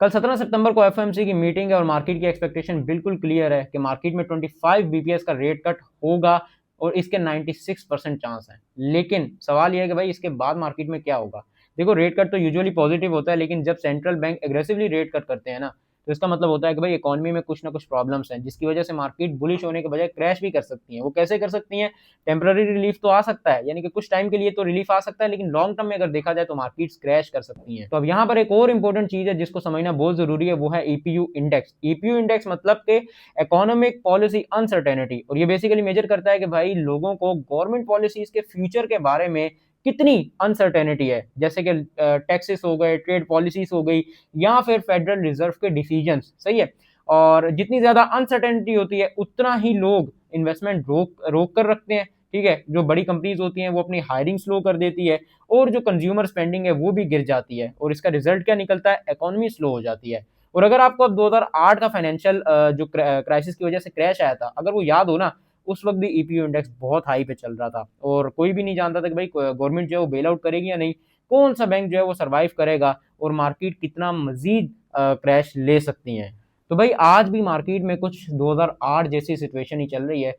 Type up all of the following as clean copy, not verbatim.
कल 17 सितंबर को एफओएमसी की मीटिंग है और मार्केट की एक्सपेक्टेशन बिल्कुल क्लियर है कि मार्केट में 25 बीपीएस का रेट कट होगा और इसके 96% चांस हैं। लेकिन सवाल यह है कि भाई इसके बाद मार्केट में क्या होगा। देखो, रेट कट तो यूजुअली पॉजिटिव होता है, लेकिन जब central bank aggressively rate cut करते हैं ना, तो इसका मतलब होता है कि भाई इकोनॉमी में कुछ ना कुछ प्रॉब्लम्स हैं, जिसकी वजह से मार्केट बुलिश होने के बजाय क्रैश भी कर सकती है। वो कैसे कर सकती हैं? टेम्पररी रिलीफ तो आ सकता है, यानी कि कुछ टाइम के लिए तो रिलीफ आ सकता है, लेकिन लॉन्ग टर्म में अगर देखा जाए तो मार्केट्स क्रैश कर सकती हैं। तो अब यहाँ पर एक और इंपॉर्टेंट चीज है जिसको समझना बहुत जरूरी है, वो है ईपीयू इंडेक्स। ईपीयू इंडेक्स मतलब कि इकोनॉमिक पॉलिसी अनसर्टेनिटी, और ये बेसिकली मेजर करता है कि भाई लोगों को गवर्नमेंट पॉलिसीज के फ्यूचर के बारे में कितनी अनसर्टेनिटी है, जैसे कि टैक्सेस हो गए, ट्रेड पॉलिसीज हो गई, या फिर फेडरल रिजर्व के डिसीजंस। सही है। और जितनी ज्यादा अनसर्टेनिटी होती है उतना ही लोग इन्वेस्टमेंट रोक कर रखते हैं। ठीक है, जो बड़ी कंपनीज होती हैं वो अपनी हायरिंग स्लो कर देती है, और जो कंज्यूमर स्पेंडिंग है वो भी गिर जाती है, और इसका रिजल्ट क्या निकलता है? इकोनॉमी स्लो हो जाती है। और अगर आपको अब 2008 का फाइनेंशियल जो क्राइसिस की वजह से क्रैश आया था, अगर वो याद हो ना, उस वक्त भी ईपीयू इंडेक्स बहुत हाई पे चल रहा था, और कोई भी नहीं जानता था कि भाई गवर्नमेंट जो है वो बेल आउट करेगी या नहीं, कौन सा बैंक जो है वो सर्वाइव करेगा, और मार्केट कितना मजीद क्रैश ले सकती है। तो भाई आज भी मार्केट में कुछ 2008 जैसी सिचुएशन ही चल रही है।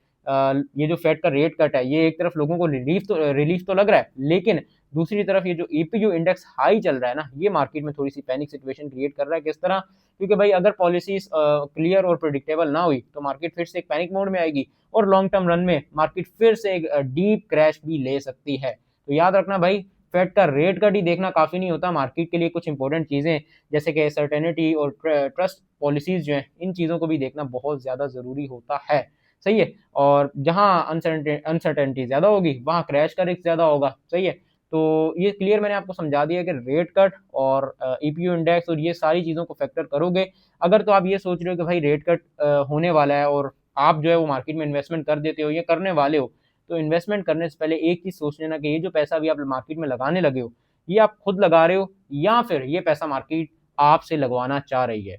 ये जो फेड का रेट कट है, ये एक तरफ लोगों को रिलीफ तो लग रहा है, लेकिन दूसरी तरफ ये जो ईपीयू इंडेक्स हाई चल रहा है ना, ये मार्केट में थोड़ी सी पैनिक सिचुएशन क्रिएट कर रहा है। किस तरह? क्योंकि भाई अगर पॉलिसीज क्लियर और प्रिडिक्टेबल ना हुई तो मार्केट फिर से एक पैनिक मोड में आएगी, और लॉन्ग टर्म रन में मार्केट फिर से एक डीप क्रैश भी ले सकती है। तो याद रखना भाई, फेड का रेट कट ही देखना काफी नहीं होता, मार्केट के लिए कुछ इंपॉर्टेंट चीजें जैसे कि सर्टेनिटी और ट्रस्ट पॉलिसीज जो है, इन चीजों को भी देखना बहुत ज्यादा जरूरी होता है। सही है। और जहां अनसर्टेनिटी ज्यादा होगी वहां क्रैश का रिस्क ज्यादा होगा। सही है। तो ये क्लियर मैंने आपको समझा दिया कि रेट कट और ईपीयू इंडेक्स और ये सारी चीजों को फैक्टर करोगे। अगर तो आप ये सोच रहे हो कि भाई रेट कट होने वाला है और आप जो है वो मार्केट में इन्वेस्टमेंट कर देते हो या करने वाले हो, तो इन्वेस्टमेंट करने से पहले एक चीज सोच लेना कि ये जो पैसा अभी आप मार्केट में लगाने लगे हो, ये आप खुद लगा रहे हो या फिर ये पैसा मार्केट आपसे लगवाना चाह रही है।